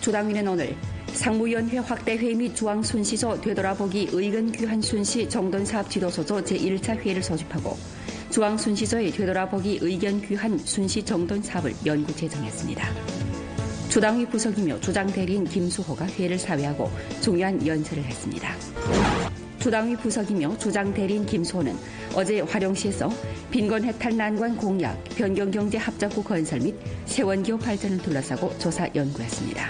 주당위는 오늘 상무위원회 확대회의 및 중앙순시조 되돌아보기 의견 규환 순시 정돈사업 지도소조 제1차 회의를 소집하고 중앙순시조의 되돌아보기 의견 규환 순시 정돈사업을 연구 제정했습니다. 주당위 부석이며 주장대리인 김수호가 회의를 사회하고 중요한 연설을 했습니다. 주당위 부석이며 주장대리인 김수호는 어제 화령시에서 빈곤해탈 난관 공약, 변경경제 합작구 건설 및 세원기업 발전을 둘러싸고 조사 연구했습니다.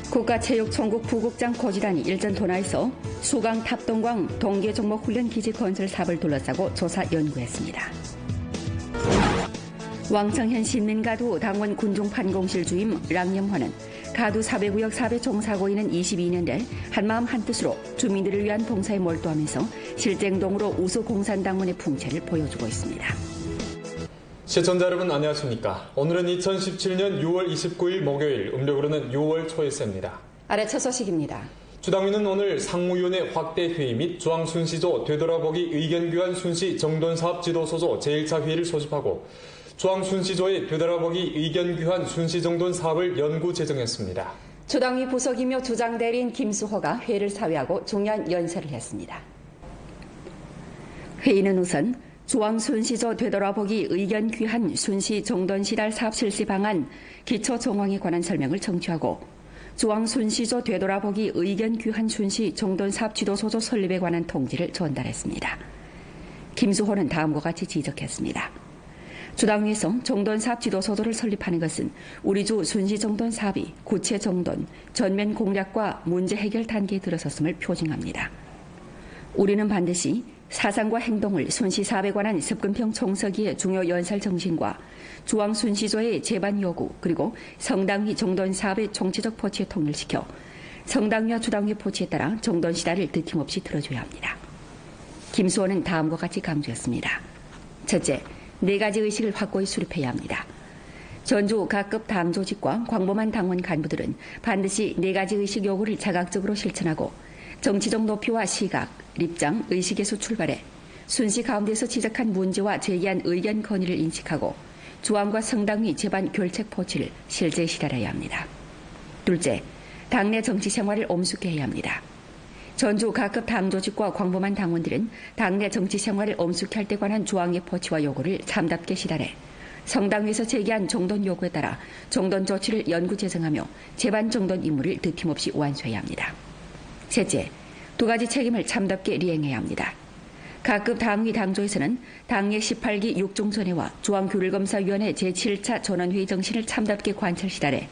국가체육총국 부국장 고지단이 일전 도나에서 수강 탑동광 동계 종목 훈련 기지 건설 사업을 둘러싸고 조사 연구했습니다. 왕청현 신민가두 당원 군중 판공실 주임 랑영화는 가두 사배구역 사배 종사고인은 22년대 한마음 한뜻으로 주민들을 위한 봉사에 몰두하면서 실제행동으로 우수 공산당원의 풍채를 보여주고 있습니다. 시청자 여러분 안녕하십니까. 오늘은 2017년 6월 29일 목요일, 음력으로는 6월 초일세입니다. 아래 첫 소식입니다. 주당위는 오늘 상무위원회 확대회의 및 중앙순시조 되돌아보기 의견규환 순시 정돈사업 지도소조 제1차 회의를 소집하고 중앙순시조의 되돌아보기 의견규환 순시정돈 사업을 연구 제정했습니다. 주당위 부석이며 주장대리인 김수호가 회의를 사회하고 중요한 연설을 했습니다. 회의는 우선 중앙순시조 되돌아보기 의견규환 순시정돈시달 사업 실시 방안 기초 정황에 관한 설명을 청취하고 중앙순시조 되돌아보기 의견규환 순시정돈사업 지도소조 설립에 관한 통지를 전달했습니다. 김수호는 다음과 같이 지적했습니다. 주당위에서 정돈사업 지도소조를 설립하는 것은 우리주 순시정돈 사업이 구체 정돈, 전면 공략과 문제 해결 단계에 들어섰음을 표징합니다. 우리는 반드시 사상과 행동을 순시사업에 관한 습근평 총서기의 중요 연설 정신과 중앙순시조의 제반 요구 그리고 성당위 정돈사업의 총체적 포치에 통일시켜 성당위와 주당위 포치에 따라 정돈시달을 드팀없이 틀어줘야 합니다. 김수호는 다음과 같이 강조했습니다. 첫째, 4가지 의식을 확고히 수립해야 합니다. 전주 각급 당 조직과 광범한 당원 간부들은 반드시 4가지 의식 요구를 자각적으로 실천하고 정치적 높이와 시각, 입장, 의식에서 출발해 순시 가운데서 지적한 문제와 제기한 의견 건의를 인식하고 중앙과 성당위 제반 결책 포치를 실제 실현해야 합니다. 둘째, 당내 정치 생활을 엄숙히 해야 합니다. 전주 각급 당 조직과 광범한 당원들은 당내 정치 생활을 엄숙히 할 때 관한 중앙의 포치와 요구를 참답게 실현해 성당위에서 제기한 정돈 요구에 따라 정돈 조치를 연구 제정하며 제반 정돈 임무를 드팀없이 완수해야 합니다. 셋째, 2가지 책임을 참답게 리행해야 합니다. 각급 당위 당조에서는 당내 18기 6중전회와 중앙규율검사위원회 제7차 전원회의 정신을 참답게 관철 실현해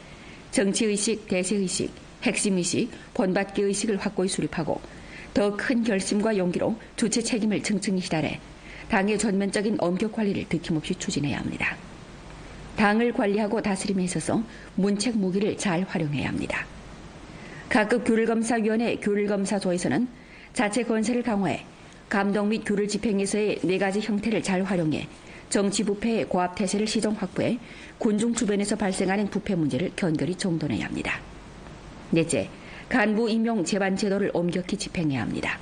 정치의식, 대세의식, 핵심의식, 본받기 의식을 확고히 수립하고 더 큰 결심과 용기로 주체 책임을 층층이 실현해 당의 전면적인 엄격 관리를 드김없이 추진해야 합니다. 당을 관리하고 다스림에 있어서 문책 무기를 잘 활용해야 합니다. 각급 규율검사위원회 규율검사조에서는 자체 건설을 강화해 감독 및 규율 집행에서의 4가지 형태를 잘 활용해 정치부패의 고압태세를 시정 확보해 군중 주변에서 발생하는 부패 문제를 견결히 정돈해야 합니다. 넷째, 간부 임용 제반 제도를 엄격히 집행해야 합니다.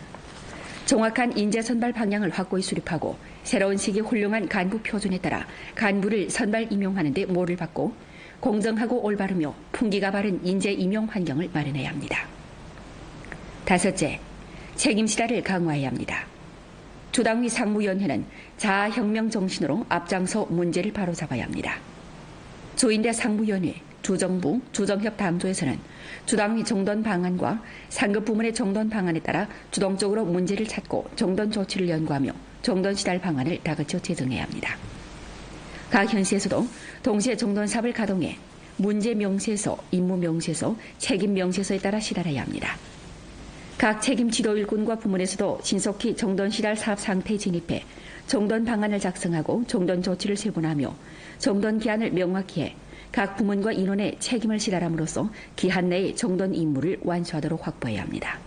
정확한 인재 선발 방향을 확고히 수립하고 새로운 시기의 훌륭한 간부 표준에 따라 간부를 선발 임용하는 데 모를 받고 공정하고 올바르며 품기가 바른 인재 임용 환경을 마련해야 합니다. 다섯째, 책임시달을 강화해야 합니다. 주당위 상무위원회는 자아혁명 정신으로 앞장서 문제를 바로잡아야 합니다. 조인대 상무위원회, 주정부, 주정협 당조에서는 주당위 정돈 방안과 상급 부문의 정돈 방안에 따라 주동적으로 문제를 찾고 정돈 조치를 연구하며 정돈 시달 방안을 다그쳐 제정해야 합니다. 각 현시에서도 동시에 정돈 사업을 가동해 문제 명세서, 임무 명세서, 책임 명세서에 따라 시달해야 합니다. 각 책임 지도 일꾼과 부문에서도 신속히 정돈 시달 사업 상태에 진입해 정돈 방안을 작성하고 정돈 조치를 세분하며 정돈 기한을 명확히 해 각 부문과 인원의 책임을 시달함으로써 기한 내에 정돈 임무를 완수하도록 확보해야 합니다.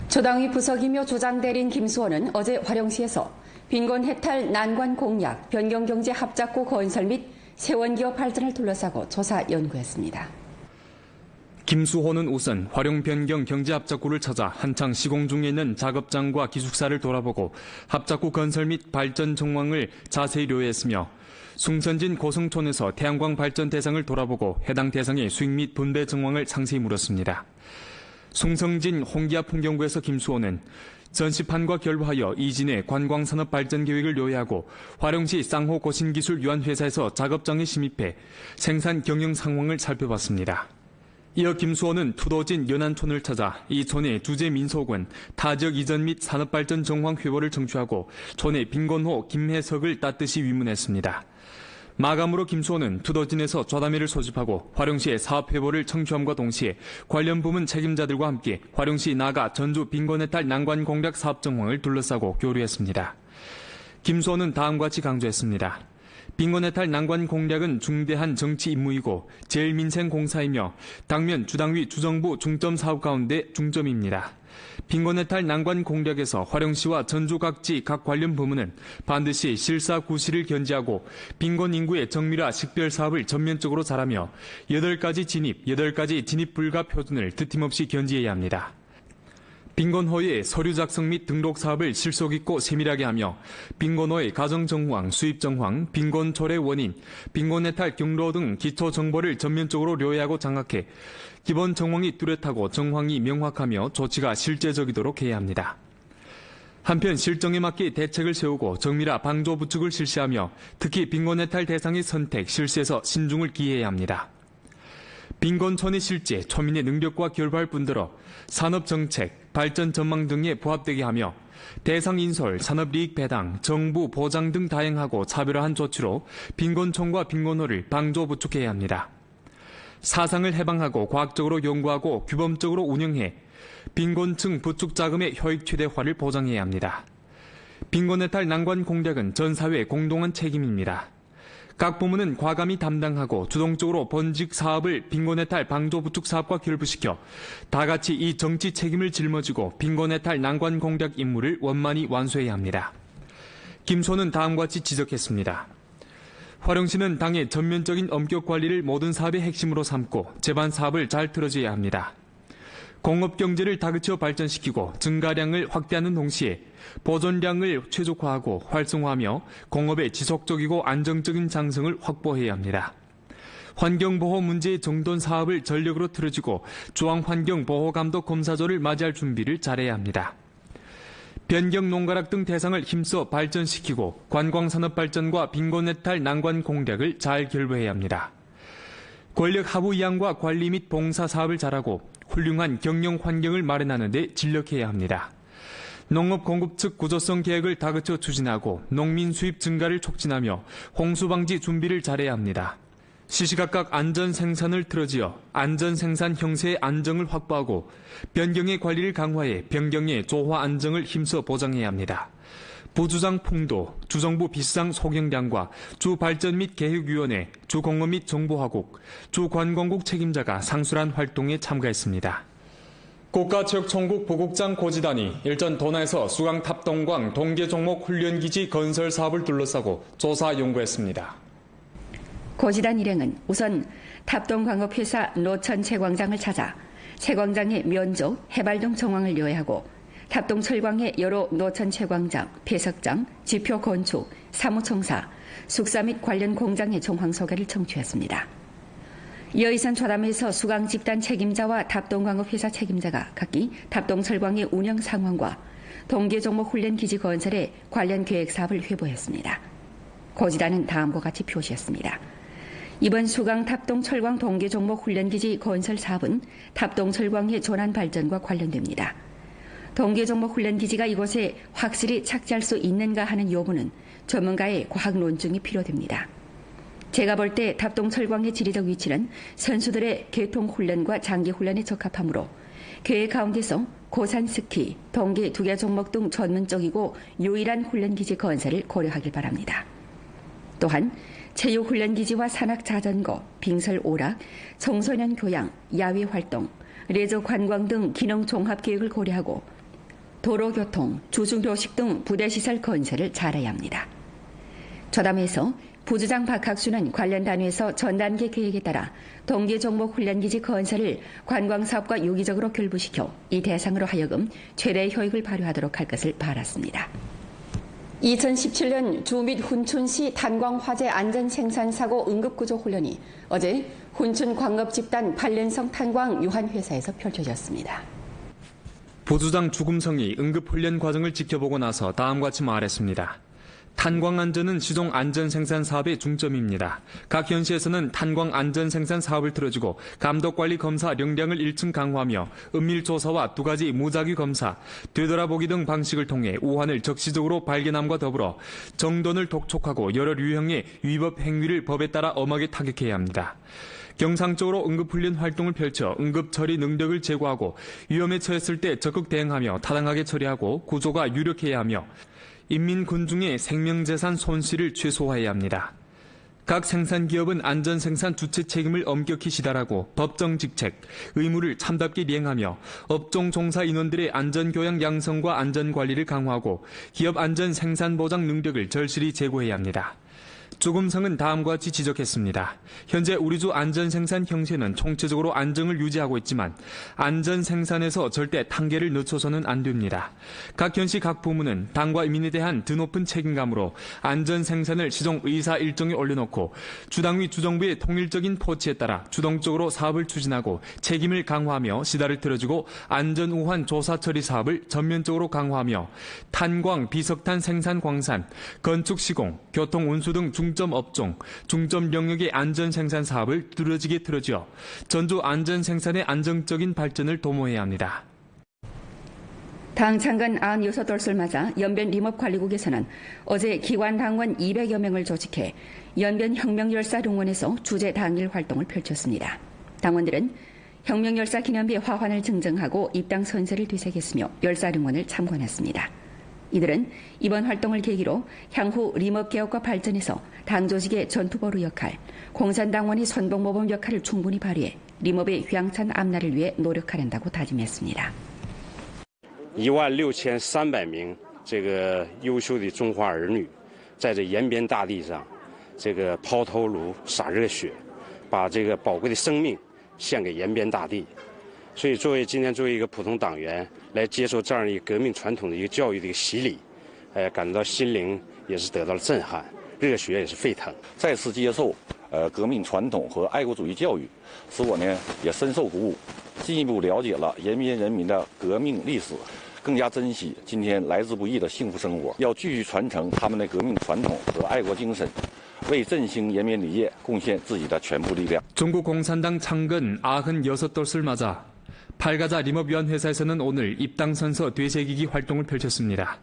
주당위 부석이며 주장대리인 김수호는 어제 화령시에서 빈곤 해탈 난관 공약, 변경경제 합작구 건설 및 세원기업 발전을 둘러싸고 조사 연구했습니다. 김수호는 우선 활용 변경 경제합작구를 찾아 한창 시공 중에 있는 작업장과 기숙사를 돌아보고 합작구 건설 및 발전 정황을 자세히 료했으며 숭선진 고성촌에서 태양광 발전 대상을 돌아보고 해당 대상의 수익 및 분배 정황을 상세히 물었습니다. 숭성진 홍기압 풍경구에서 김수호는 전시판과 결부하여 이진의 관광산업 발전 계획을 요약하고 화령시 쌍호 고신기술 유한회사에서 작업장에 침입해 생산 경영 상황을 살펴봤습니다. 이어 김수호는 투도진 연안촌을 찾아 이 촌의 주재 민속원, 타지역 이전 및 산업발전 정황 회보를 청취하고 촌의 빈곤호 김혜석을 따뜻이 위문했습니다. 마감으로 김수호는 투도진에서 좌담회를 소집하고 화령시의 사업 회보를 청취함과 동시에 관련 부문 책임자들과 함께 화령시 나가 전주 빈곤해탈 난관 공략 사업 정황을 둘러싸고 교류했습니다. 김수호는 다음과 같이 강조했습니다. 빈곤해탈 난관 공략은 중대한 정치 임무이고 제일민생공사이며 당면 주당위 주정부 중점 사업 가운데 중점입니다. 빈곤해탈 난관 공략에서 화령시와 전주 각지 각 관련 부문은 반드시 실사구시를 견지하고 빈곤 인구의 정밀화 식별 사업을 전면적으로 잘하며 8가지 진입 불가 표준을 드팀없이 견지해야 합니다. 빈곤호의 서류 작성 및 등록 사업을 실속 있고 세밀하게 하며 빈곤호의 가정 정황, 수입 정황, 빈곤 초래 원인, 빈곤해탈 경로 등 기초 정보를 전면적으로 료해하고 장악해 기본 정황이 뚜렷하고 정황이 명확하며 조치가 실제적이도록 해야 합니다. 한편 실정에 맞게 대책을 세우고 정밀화 방조 부축을 실시하며 특히 빈곤해탈 대상의 선택, 실시에서 신중을 기해야 합니다. 빈곤촌의 실제, 초민의 능력과 결부할 뿐더러 산업정책, 발전 전망 등에 부합되게 하며 대상 인솔, 산업이익 배당, 정부 보장 등 다양하고 차별화한 조치로 빈곤촌과 빈곤호를 방조 부축해야 합니다. 사상을 해방하고 과학적으로 연구하고 규범적으로 운영해 빈곤층 부축 자금의 효익 최대화를 보장해야 합니다. 빈곤해탈 난관 공략은 전 사회의 공동한 책임입니다. 각 부문은 과감히 담당하고 주동적으로 본직 사업을 빈곤해탈 방조 부축 사업과 결부시켜 다 같이 이 정치 책임을 짊어지고 빈곤해탈 난관 공략 임무를 원만히 완수해야 합니다. 김소는 다음과 같이 지적했습니다. 화령시는 당의 전면적인 엄격 관리를 모든 사업의 핵심으로 삼고 제반 사업을 잘 틀어줘야 합니다. 공업경제를 다그쳐 발전시키고 증가량을 확대하는 동시에 보존량을 최적화하고 활성화하며 공업의 지속적이고 안정적인 장성을 확보해야 합니다. 환경보호 문제의 정돈 사업을 전력으로 틀어지고 중앙환경보호감독검사조를 맞이할 준비를 잘해야 합니다. 변경 농가락 등 대상을 힘써 발전시키고 관광산업 발전과 빈곤해탈 난관 공략을 잘 결부해야 합니다. 권력 하부 이양과 관리 및 봉사 사업을 잘하고 훌륭한 경영 환경을 마련하는 데 진력해야 합니다. 농업 공급 측 구조성 계획을 다그쳐 추진하고 농민 수입 증가를 촉진하며 홍수 방지 준비를 잘해야 합니다. 시시각각 안전 생산을 틀어지어 안전 생산 형태의 안정을 확보하고 변경의 관리를 강화해 변경의 조화 안정을 힘써 보장해야 합니다. 부주장 풍도, 주정부 비수장 소경량과 주발전 및 계획위원회, 주공업 및 정보화국, 주관광국 책임자가 상술한 활동에 참가했습니다. 국가체육총국 부국장 고지단이 일전 도나에서 수강 탑동광 동계 종목 훈련기지 건설 사업을 둘러싸고 조사 연구했습니다. 고지단 일행은 우선 탑동광업회사 노천 채광장을 찾아 채광장의 면조, 해발 등 정황을 요해하고 탑동 철광의 여러 노천 채광장, 폐석장, 지표 건축, 사무청사, 숙사 및 관련 공장의 정황 소개를 청취했습니다. 이어 이산 좌담회에서 수강 집단 책임자와 탑동광업회사 책임자가 각기 탑동 철광의 운영 상황과 동계 종목 훈련 기지 건설의 관련 계획 사업을 회보했습니다. 고지단은 다음과 같이 표시했습니다. 이번 수강 탑동 철광 동계 종목 훈련 기지 건설 사업은 탑동 철광의 전환 발전과 관련됩니다. 동계 종목 훈련 기지가 이곳에 확실히 착지할 수 있는가 하는 여부는 전문가의 과학 논증이 필요됩니다. 제가 볼 때 탑동 철광의 지리적 위치는 선수들의 계통 훈련과 장기 훈련에 적합하므로 계획 가운데서 고산 스키, 동계 2개 종목 등 전문적이고 유일한 훈련기지 건설을 고려하길 바랍니다. 또한 체육훈련기지와 산악자전거, 빙설 오락, 청소년 교양, 야외 활동, 레저 관광 등 기능 종합 계획을 고려하고 도로교통, 주중교식 등 부대시설 건설을 잘해야 합니다. 좌담회에서 부주장 박학수는 관련 단위에서 전 단계 계획에 따라 동계 종목 훈련기지 건설을 관광사업과 유기적으로 결부시켜 이 대상으로 하여금 최대 효익을 발휘하도록 할 것을 바랐습니다. 2017년 주 및 훈춘시 탄광화재 안전생산사고 응급구조훈련이 어제 훈춘 광업집단 8년성 탄광 유한회사에서 펼쳐졌습니다. 부주장 주금성이 응급훈련 과정을 지켜보고 나서 다음과 같이 말했습니다. 탄광안전은 시종 안전생산 사업의 중점입니다. 각 현시에서는 탄광 안전생산 사업을 틀어주고 감독관리 검사 역량을 1층 강화하며 은밀조사와 2가지 무작위 검사, 되돌아보기 등 방식을 통해 오한을 적시적으로 발견함과 더불어 정돈을 독촉하고 여러 유형의 위법 행위를 법에 따라 엄하게 타격해야 합니다. 경상적으로 응급훈련 활동을 펼쳐 응급처리 능력을 제고하고 위험에 처했을 때 적극 대응하며 타당하게 처리하고 구조가 유력해야 하며 인민군중의 생명재산 손실을 최소화해야 합니다. 각 생산기업은 안전생산 주체 책임을 엄격히 시달하고 법정 직책, 의무를 참답게 이행하며 업종 종사 인원들의 안전교양 양성과 안전관리를 강화하고 기업 안전 생산보장 능력을 절실히 제고해야 합니다. 주금성은 다음과 같이 지적했습니다. 현재 우리주 안전생산 형세는 총체적으로 안정을 유지하고 있지만 안전생산에서 절대 단계를 늦춰서는 안 됩니다. 각 현시 각 부문은 당과 인민에 대한 드높은 책임감으로 안전생산을 시종 의사 일정에 올려놓고 주당위 주정부의 통일적인 포치에 따라 주동적으로 사업을 추진하고 책임을 강화하며 시다를 틀어주고 안전우환 조사처리 사업을 전면적으로 강화하며 탄광, 비석탄 생산 광산, 건축 시공, 교통 운수 등 중점 업종, 중점 영역의 안전 생산 사업을 두드러지게 틀어지어 전주 안전 생산의 안정적인 발전을 도모해야 합니다. 당 창건 96돌을 맞아 연변 림업관리국에서는 어제 기관당원 200여 명을 조직해 연변 혁명열사릉원에서 주제 당일 활동을 펼쳤습니다. 당원들은 혁명열사 기념비 화환을 증정하고 입당 선세를 되새겼으며 열사릉원을 참관했습니다. 이들은 이번 활동을 계기로 향후 림업개혁과 발전에서 당 조직의 전투보루 역할, 공산당원의 선봉모범 역할을 충분히 발휘해 림업의 휘황찬 앞날을 위해 노력하란다고 다짐했습니다. 16,300名这个优秀的中华儿女，在这延边大地上，这个抛头颅洒热血，把这个宝贵的生命献给延边大地。所以今天作为一个普通党员来接受这样一个革命传统的一个教育的一个洗礼，感到心灵也是得到了震撼，热血也是沸腾。再次接受革命传统和爱国主义教育，使我呢也深受鼓舞，进一步了解了延边人民的革命历史，更加珍惜今天来之不易的幸福生活。要继续传承他们的革命传统和爱国精神，为振兴延边礼业贡献自己的全部力量。 중국공산당 창건 96돌을 맞아 팔가자 림업위원회사에서는 오늘 입당선서 되새기기 활동을 펼쳤습니다.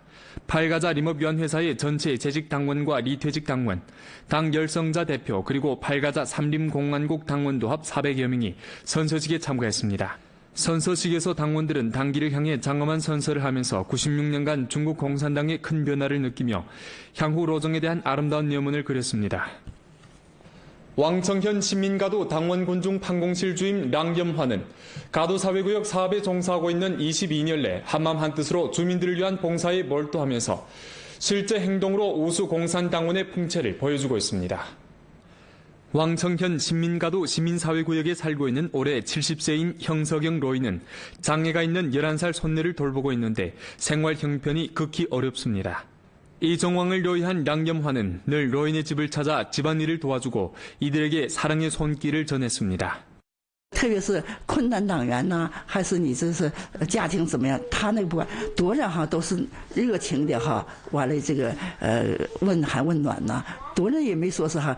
팔가자 림업위원회사의 전체 재직 당원과 리퇴직 당원, 당 열성자 대표 그리고 팔가자 삼림공안국 당원도 합 400여 명이 선서식에 참가했습니다. 선서식에서 당원들은 당기를 향해 장엄한 선서를 하면서 96년간 중국 공산당의 큰 변화를 느끼며 향후 로정에 대한 아름다운 예문을 그렸습니다. 왕청현 신민가도 당원군중 판공실 주임 량겸환은 가도사회구역 사업에 종사하고 있는 22년 내 한마음 한뜻으로 주민들을 위한 봉사에 몰두하면서 실제 행동으로 우수 공산당원의 풍채를 보여주고 있습니다. 왕청현 신민가도 시민사회구역에 살고 있는 올해 70세인 형석영 로이는 장애가 있는 11살 손녀를 돌보고 있는데 생활 형편이 극히 어렵습니다. 이 정황을 요이한 량겸환은 늘 로인의 집을 찾아 집안일을 도와주고 이들에게 사랑의 손길을 전했습니다. 特别是困难党员呐，还是你这是家庭怎么样？他那个不管多人哈都是热情的哈，完了这个问寒问暖呐，多人也没说是哈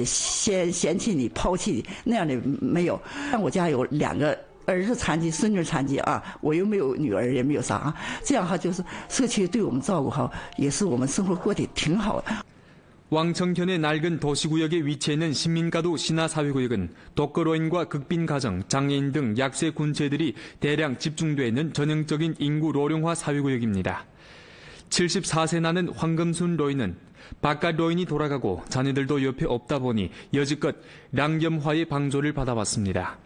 嫌弃你抛弃你那样的没有。像我家有2个。 儿子残疾，孙女残疾啊，我又没有女儿，也没有啥啊，这样哈就是社区对我们照顾哈，也是我们生活过得挺好的。 왕청현의 낡은 도시구역에 위치해 있는 신민가도 신화사회구역은 독거노인과 극빈가정, 장애인 등 약세 군체들이 대량 집중되어 있는 전형적인 인구 로령화 사회구역입니다. 74세 나는 황금순 로인은 바깥 로인이 돌아가고 자녀들도 옆에 없다 보니 여지껏 량겸화의 방조를 받아왔습니다.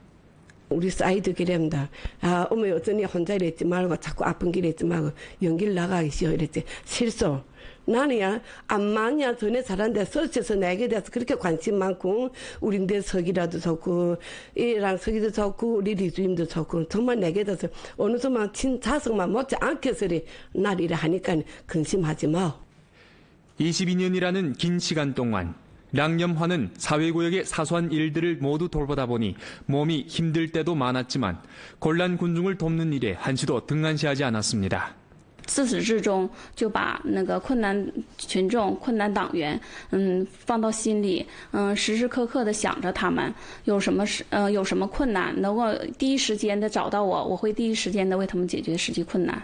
우리 사이도 그랬다. 아, 어머 어쩌니 혼자 이랬지 말고 자꾸 아픈 길 있지 말고 연기를 나가기 싫어 이랬지. 실수. 나는 암만이야 전에 잘한데 서울에서 내게 대해서 그렇게 관심 많고 우리 내 석이라도 좋고 이랑 석이도 좋고 우리 리주임도 좋고 정말 내게 대해서 어느 순간 자석만 못지 않겠으리 날 이래 하니까 근심하지 마. 22년이라는 긴 시간 동안 랑념화는 사회구역의 사소한 일들을 모두 돌보다 보니 몸이 힘들 때도 많았지만 곤란 군중을 돕는 일에 한시도 등한시하지 않았습니다. 自始至终就把那个困难群众、困难党员，放到心里，时时刻刻的想着他们有什么困难，能够第一时间的找到我，我会第一时间的为他们解决实际困难。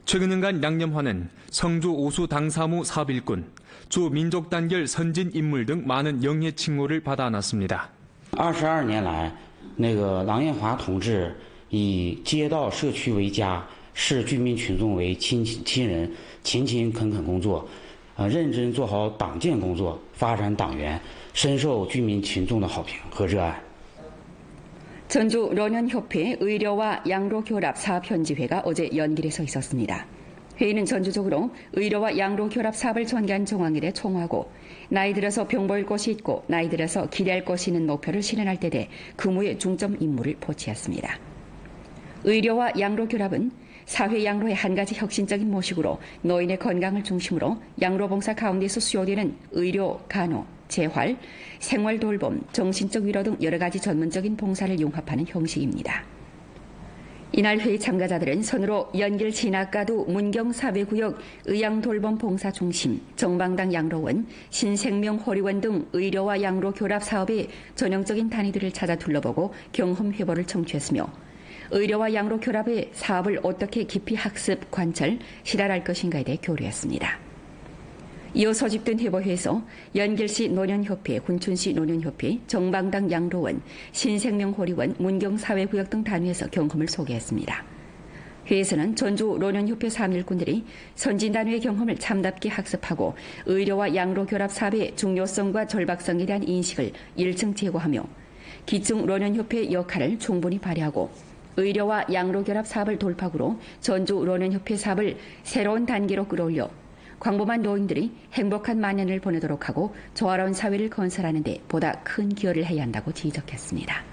최근년간 랑념화는 성주 오수 당사무 사업일꾼, 주 민족 단결 선진 인물 등 많은 영예 칭호를 받아 안았습니다. 22年来，那个郎艳华同志以街道社区为家。 视居民群众为亲人，勤勤恳恳工作，认真做好党建工作，发展党员，深受居民群众的好评和热爱。 전주 런현협회 의료와 양로결합 사업현지회가 어제 연길에 서 있었습니다. 회의는 전주적으로 의료와 양로결합 사업을 전개한 정황에 총화하고 나이 들어서 병보일 곳이 있고 나이 들어서 기대할 것이 있는 목표를 실현할 때 대 근무의 중점 임무를 포치했습니다. 의료와 양로결합은 사회 양로의 한 가지 혁신적인 모식으로 노인의 건강을 중심으로 양로봉사 가운데서 수요되는 의료, 간호, 재활, 생활돌봄, 정신적 위로 등 여러 가지 전문적인 봉사를 융합하는 형식입니다. 이날 회의 참가자들은 선으로 연길 진학가도 문경사회구역 의양돌봄봉사중심, 정방당 양로원, 신생명호리원 등 의료와 양로 결합 사업의 전형적인 단위들을 찾아 둘러보고 경험 회보를 청취했으며 의료와 양로 결합의 사업을 어떻게 깊이 학습, 관철, 실현할 것인가에 대해 교류했습니다. 이어 소집된 회보회에서 연길시 노년협회, 군춘시 노년협회, 정방당 양로원, 신생명호리원, 문경사회구역 등 단위에서 경험을 소개했습니다. 회에서는 전주 노년협회 사업일꾼들이 선진단위의 경험을 참답게 학습하고 의료와 양로 결합 사업의 중요성과 절박성에 대한 인식을 1층 제고하며 기층 노년협회의 역할을 충분히 발휘하고 의료와 양로 결합 사업을 돌파구로 전주 노년협회 사업을 새로운 단계로 끌어올려 광범한 노인들이 행복한 만년을 보내도록 하고 조화로운 사회를 건설하는 데 보다 큰 기여를 해야 한다고 지적했습니다.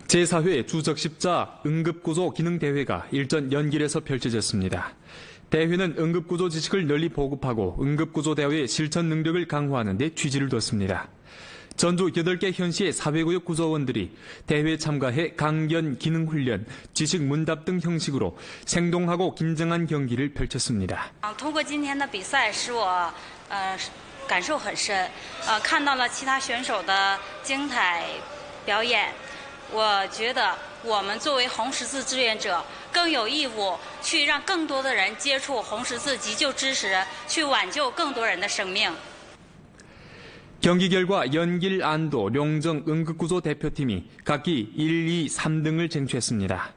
제4회 주적십자 응급구조 기능대회가 일전 연길에서 펼쳐졌습니다. 대회는 응급구조 지식을 널리 보급하고 응급구조 대회의 실천 능력을 강화하는 데 취지를 뒀습니다. 전주 8개 현시의 사회구역 구조원들이 대회에 참가해 강연, 기능훈련, 지식 문답 등 형식으로 생동하고 긴장한 경기를 펼쳤습니다. 通过今天的比赛使我感受很深，看到了其他选手的精彩表演，我觉得我们作为红十字志愿者更有义务去让更多的人接触红十字急救知识，去挽救更多人的生命。 경기 결과 연길, 안도, 룡정 응급구조 대표팀이 각기 1, 2, 3등을 쟁취했습니다.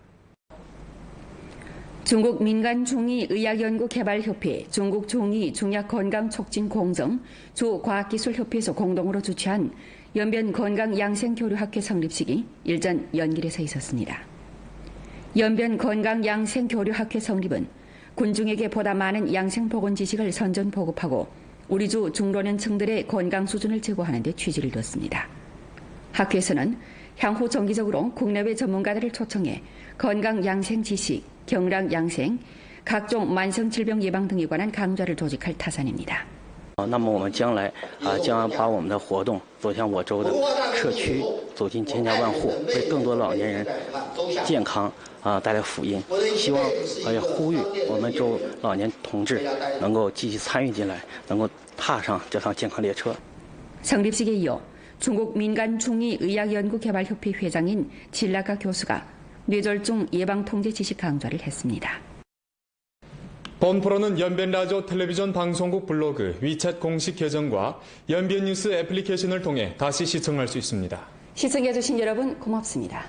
중국 민간중의의학연구개발협회, 중국중의중약건강촉진공정, 주과학기술협회에서 공동으로 주최한 연변건강양생교류학회 성립식이 일전 연길에서 있었습니다. 연변건강양생교류학회 성립은 군중에게 보다 많은 양생보건 지식을 선전 보급하고 우리 주 중老年층들의 건강 수준을 제고하는 데 취지를 뒀습니다. 학회에서는 향후 정기적으로 국내외 전문가들을 초청해 건강 양생 지식, 경락 양생, 각종 만성 질병 예방 등에 관한 강좌를 조직할 타산입니다. 那么我们将来将把我们的活动走向我州的社区，走进千家万户，为更多老年人健康带来福音。希望也呼吁我们州老年同志能够积极参与进来，能够踏上这趟健康列车。 성립식에 이어 중국 민간중의의학연구개발협회 회장인 진라카 교수가 뇌졸중 예방통제 지식 강좌를 했습니다. 본 프로는 연변라디오 텔레비전 방송국 블로그, 위챗 공식 계정과 연변뉴스 애플리케이션을 통해 다시 시청할 수 있습니다. 시청해주신 여러분 고맙습니다.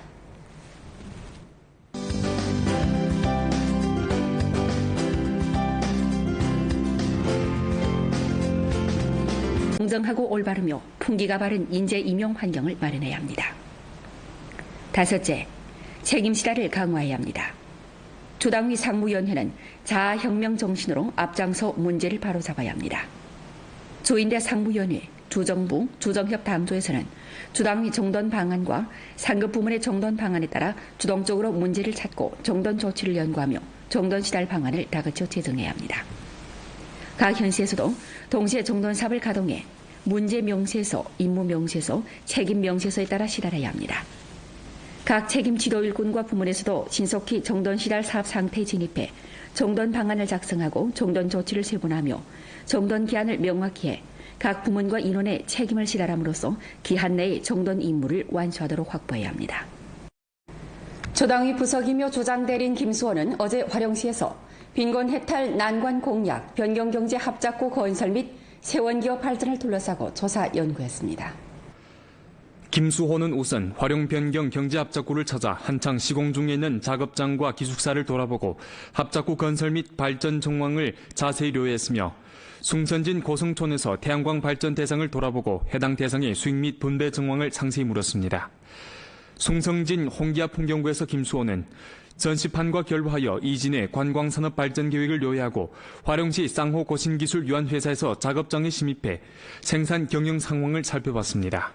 공정하고 올바르며 품기가 바른 인재 임용 환경을 마련해야 합니다. 다섯째, 책임 시다를 강화해야 합니다. 주당위 상무위원회는 자아혁명 정신으로 앞장서 문제를 바로잡아야 합니다. 조인대 상무위원회, 주정부, 주정협 당조에서는 주당위 정돈 방안과 상급 부문의 정돈 방안에 따라 주동적으로 문제를 찾고 정돈 조치를 연구하며 정돈 시달 방안을 다그쳐 제정해야 합니다. 각 현시에서도 동시에 정돈 사업을 가동해 문제 명세서, 임무 명세서, 책임 명세서에 따라 시달해야 합니다. 각 책임 지도 일꾼과 부문에서도 신속히 정돈 시달 사업 상태에 진입해 정돈 방안을 작성하고 정돈 조치를 세분하며 정돈 기한을 명확히 해 각 부문과 인원의 책임을 시달함으로써 기한 내에 정돈 임무를 완수하도록 확보해야 합니다. 조당위 부석이며 조장대리인 김수호는 어제 화령시에서 빈곤 해탈 난관 공약, 변경경제 합작고 건설 및 세원기업 발전을 둘러싸고 조사 연구했습니다. 김수호는 우선 활용 변경 경제합작구를 찾아 한창 시공 중에 있는 작업장과 기숙사를 돌아보고 합작구 건설 및 발전 정황을 자세히 료했으며 숭선진 고성촌에서 태양광 발전 대상을 돌아보고 해당 대상의 수익 및 분배 정황을 상세히 물었습니다. 숭성진 홍기압 풍경구에서 김수호는 전시판과 결부하여 이진의 관광산업 발전 계획을 요약하고 화령시 쌍호 고신기술유한회사에서 작업장에 침입해 생산 경영 상황을 살펴봤습니다.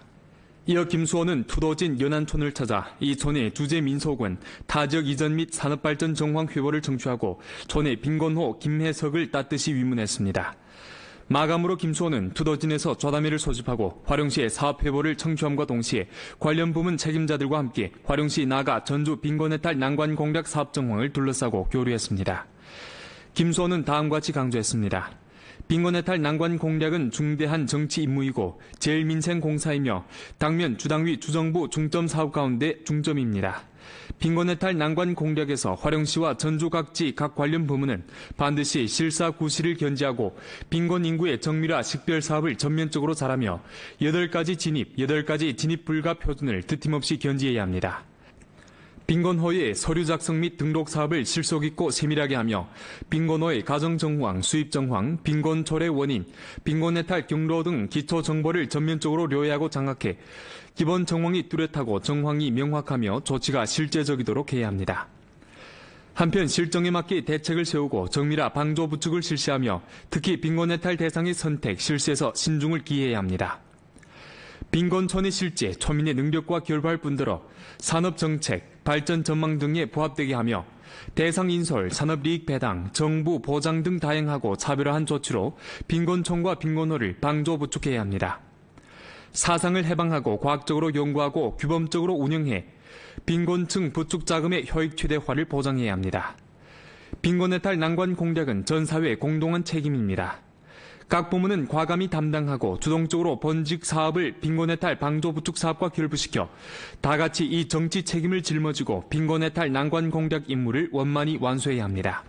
이어 김수호는 투도진 연안촌을 찾아 이 촌의 주재 민속원, 타지역 이전 및 산업발전 정황 회보를 청취하고 촌의 빈곤호 김혜석을 따뜻이 위문했습니다. 마감으로 김수호는 투도진에서 좌담회를 소집하고 화령시의 사업 회보를 청취함과 동시에 관련 부문 책임자들과 함께 화령시 나가 전주 빈곤해탈 난관 공략 사업 정황을 둘러싸고 교류했습니다. 김수호는 다음과 같이 강조했습니다. 빈곤해탈 난관 공략은 중대한 정치 임무이고 제일민생공사이며 당면 주당위 주정부 중점 사업 가운데 중점입니다. 빈곤해탈 난관 공략에서 화령시와 전주 각지 각 관련 부문은 반드시 실사 구실을 견지하고 빈곤 인구의 정밀화 식별 사업을 전면적으로 잘하며 8가지 진입 불가 표준을 드팀없이 견지해야 합니다. 빈곤호의 서류 작성 및 등록 사업을 실속 있고 세밀하게 하며 빈곤호의 가정 정황, 수입 정황, 빈곤 초래 원인, 빈곤해탈 경로 등 기초 정보를 전면적으로 료해하고 장악해 기본 정황이 뚜렷하고 정황이 명확하며 조치가 실제적이도록 해야 합니다. 한편 실정에 맞게 대책을 세우고 정밀화 방조 부축을 실시하며 특히 빈곤해탈 대상의 선택, 실시에서 신중을 기해야 합니다. 빈곤촌의 실제, 초민의 능력과 결부할 뿐더러 산업정책, 발전 전망 등에 부합되게 하며 대상 인솔, 산업이익 배당, 정부 보장 등 다양하고 차별화한 조치로 빈곤촌과 빈곤호를 방조 부축해야 합니다. 사상을 해방하고 과학적으로 연구하고 규범적으로 운영해 빈곤층 부축 자금의 효익 최대화를 보장해야 합니다. 빈곤해탈 난관 공략은 전 사회의 공동한 책임입니다. 각 부문은 과감히 담당하고 주동적으로 본직 사업을 빈곤해탈 방조 부축 사업과 결부시켜 다같이 이 정치 책임을 짊어지고 빈곤해탈 난관 공략 임무를 원만히 완수해야 합니다.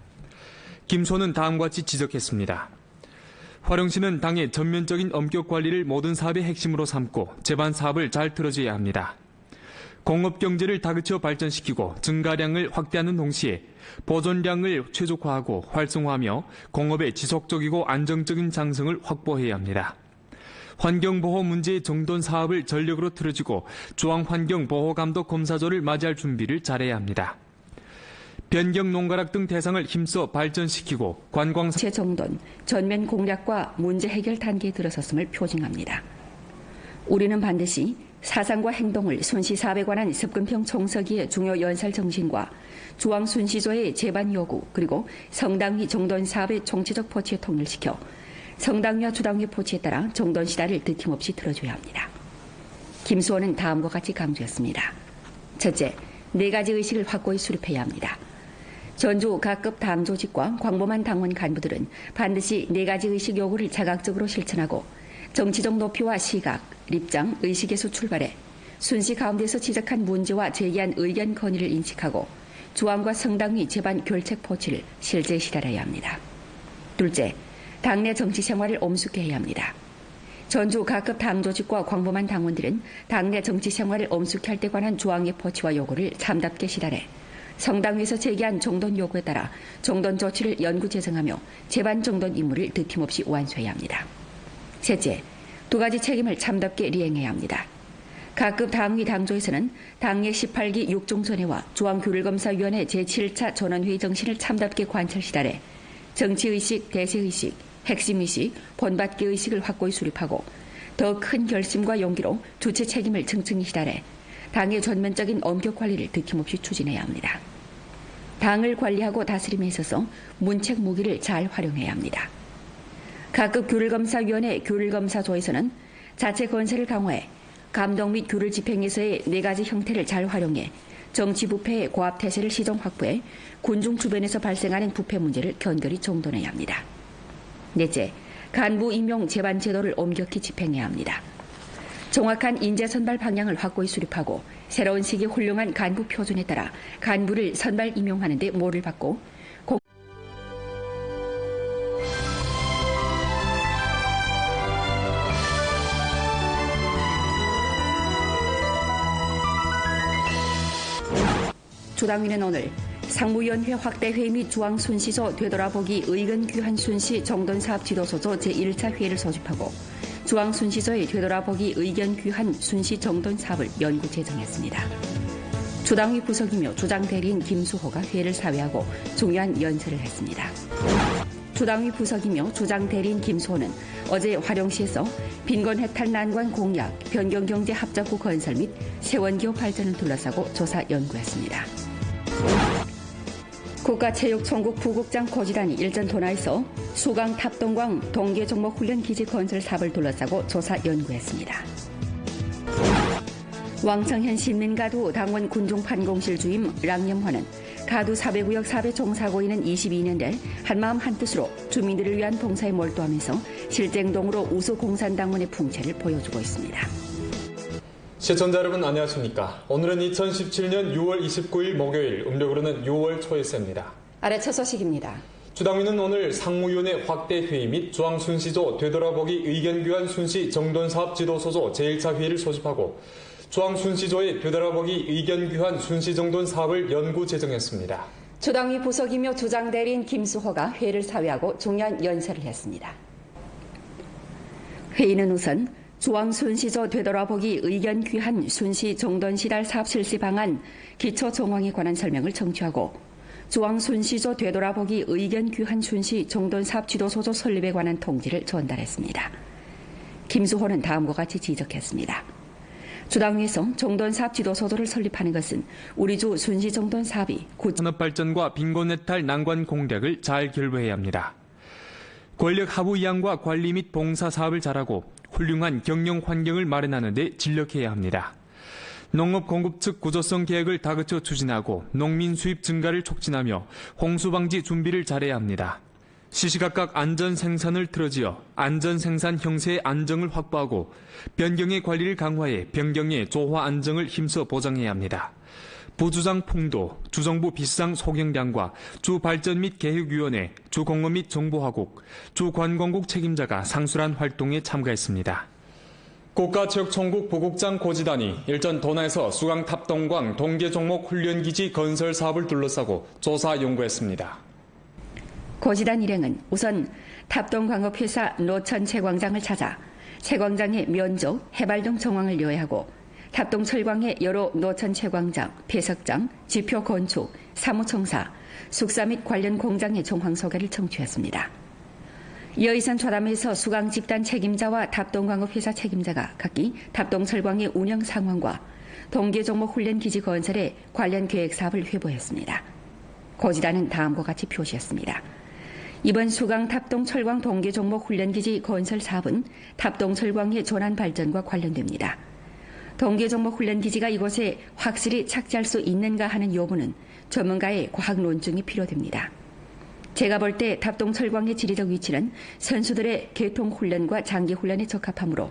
김수호는 다음과 같이 지적했습니다. 화령시는 당의 전면적인 엄격 관리를 모든 사업의 핵심으로 삼고 제반 사업을 잘 틀어줘야 합니다. 공업 경제를 다그쳐 발전시키고 증가량을 확대하는 동시에 보존량을 최적화하고 활성화하며 공업의 지속적이고 안정적인 장성을 확보해야 합니다. 환경보호 문제의 정돈 사업을 전력으로 틀어주고 중앙환경보호감독 검사조를 맞이할 준비를 잘해야 합니다. 변경 농가락 등 대상을 힘써 발전시키고 재정돈, 전면 공략과 문제 해결 단계에 들어섰음을 표징합니다. 우리는 반드시 사상과 행동을 순시사업에 관한 습근평 총서기의 중요 연설 정신과 중앙순시조의 제반 요구 그리고 성당위 정돈사업의 총체적 포치에 통일시켜 성당위와 주당위 포치에 따라 정돈 시달을 드팀없이 틀어줘야 합니다. 김수호는 다음과 같이 강조했습니다. 첫째, 4가지 의식을 확고히 수립해야 합니다. 전주 각급 당 조직과 광범한 당원 간부들은 반드시 4가지 의식 요구를 자각적으로 실천하고 정치적 높이와 시각, 입장, 의식에서 출발해 순시 가운데서 지적한 문제와 제기한 의견 건의를 인식하고 중앙과 성당위 제반 결책 포치를 실제 시달해야 합니다. 둘째, 당내 정치 생활을 엄숙히 해야 합니다. 전주 각급 당 조직과 광범한 당원들은 당내 정치 생활을 엄숙히 할 때 관한 중앙의 포치와 요구를 참답게 시달해 성당위에서 제기한 정돈 요구에 따라 정돈 조치를 연구 제정하며 제반 정돈 임무를 드팀없이 완수해야 합니다. 셋째, 2가지 책임을 참답게 리행해야 합니다. 각급 당위 당조에서는 당내 18기 6중선회와 중앙교류검사위원회 제7차 전원회의 정신을 참답게 관찰 시달해 정치의식, 대세의식, 핵심의식, 본받기의식을 확고히 수립하고 더 큰 결심과 용기로 주체 책임을 층층이 시달해 당의 전면적인 엄격 관리를 들킴없이 추진해야 합니다. 당을 관리하고 다스림에 있어서 문책 무기를 잘 활용해야 합니다. 각급 교류검사위원회 교류검사조에서는 자체 건설을 강화해 감독 및 교류 집행에서의 4가지 형태를 잘 활용해 정치 부패의 고압 태세를 시정 확보해 군중 주변에서 발생하는 부패 문제를 견고히 정돈해야 합니다. 넷째, 간부 임용 제반 제도를 엄격히 집행해야 합니다. 정확한 인재 선발 방향을 확고히 수립하고 새로운 시기 훌륭한 간부 표준에 따라 간부를 선발 임용하는 데 모를 받고 주당위는 오늘 상무위원회 확대회의 및 중앙순시조 되돌아보기 의견 규환 순시 정돈사업 지도소조 제1차 회의를 소집하고 중앙순시조의 되돌아보기 의견 규환 순시 정돈사업을 연구 제정했습니다. 주당위 부석이며 주장대리인 김수호가 회의를 사회하고 중요한 연설을 했습니다. 주당위 부석이며 주장대리인 김수호는 어제 화령시에서 빈곤해탈 난관 공약, 변경경제합작구 건설 및 세원기업 발전을 둘러싸고 조사 연구했습니다. 국가체육총국 부국장 고지단이 일전 도나에서 수강 탑동광 동계종목훈련기지 건설 사업을 둘러싸고 조사 연구했습니다. 왕청현 신민가두 당원 군중판공실 주임 랑념화는 가두 사배구역 사배 종사고인은 22년 대 한마음 한뜻으로 주민들을 위한 봉사에 몰두하면서 실쟁동으로 우수 공산당원의 풍채를 보여주고 있습니다. 시청자 여러분 안녕하십니까. 오늘은 2017년 6월 29일 목요일, 음력으로는 6월 초일세입니다. 아래 첫 소식입니다. 주당위는 오늘 상무위원회 확대회의 및 중앙순시조 되돌아보기 의견교환 순시 정돈사업 지도소조 제1차 회의를 소집하고 중앙순시조의 되돌아보기 의견교환 순시 정돈 사업을 연구 제정했습니다. 주당위 부석이며 주장대리인 김수호가 회의를 사회하고 중요한 연설을 했습니다. 회의는 우선 중앙순시조 되돌아보기 의견 귀한 순시 정돈 시달 사업 실시 방안 기초 정황에 관한 설명을 청취하고 중앙순시조 되돌아보기 의견 귀한 순시 정돈 사업 지도소조 설립에 관한 통지를 전달했습니다. 김수호는 다음과 같이 지적했습니다. 주당위에서 정돈사업 지도소조를 설립하는 것은 우리주 순시 정돈 사업이 산업 발전과 빈곤해탈 난관 공략을 잘 결부해야 합니다. 권력 하부 이양과 관리 및 봉사 사업을 잘하고 훌륭한 경영 환경을 마련하는 데 진력해야 합니다. 농업 공급 측 구조성 계획을 다그쳐 추진하고 농민 수입 증가를 촉진하며 홍수 방지 준비를 잘해야 합니다. 시시각각 안전 생산을 틀어지어 안전 생산 형태의 안정을 확보하고 변경의 관리를 강화해 변경의 조화 안정을 힘써 보장해야 합니다. 부주장 풍도, 주정부 비상 소경량과 주발전 및 계획위원회, 주공업 및 정보화국, 주관광국 책임자가 상술한 활동에 참가했습니다. 국가체육총국 부국장 고지단이 일전 도나에서 수강 탑동광 동계종목 훈련기지 건설 사업을 둘러싸고 조사 연구했습니다. 고지단 일행은 우선 탑동광업회사 노천 채광장을 찾아 채광장의 면적, 해발 등 정황을 요해하고 탑동 철광의 여러 노천 채광장, 폐석장, 지표 건축, 사무청사, 숙사 및 관련 공장의 정황 소개를 청취했습니다. 이어 이산 좌담에서 수강 집단 책임자와 탑동광업회사 책임자가 각기 탑동 철광의 운영 상황과 동계종목 훈련기지 건설의 관련 계획 사업을 회부했습니다. 고지단은 다음과 같이 표시했습니다. 이번 수강 탑동 철광 동계종목 훈련기지 건설 사업은 탑동 철광의 전환 발전과 관련됩니다. 동계종목 훈련기지가 이곳에 확실히 착지할 수 있는가 하는 여부는 전문가의 과학 논증이 필요됩니다. 제가 볼 때 탑동 철광의 지리적 위치는 선수들의 계통 훈련과 장기 훈련에 적합하므로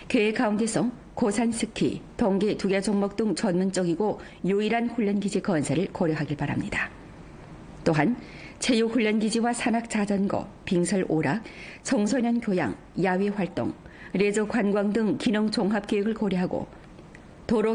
계획 가운데서 고산 스키, 동계 2개 종목 등 전문적이고 유일한 훈련기지 건설을 고려하길 바랍니다. 또한 체육훈련기지와 산악자전거, 빙설 오락, 청소년 교양, 야외 활동, 레저 관광 등 기능 종합 계획을 고려하고 도로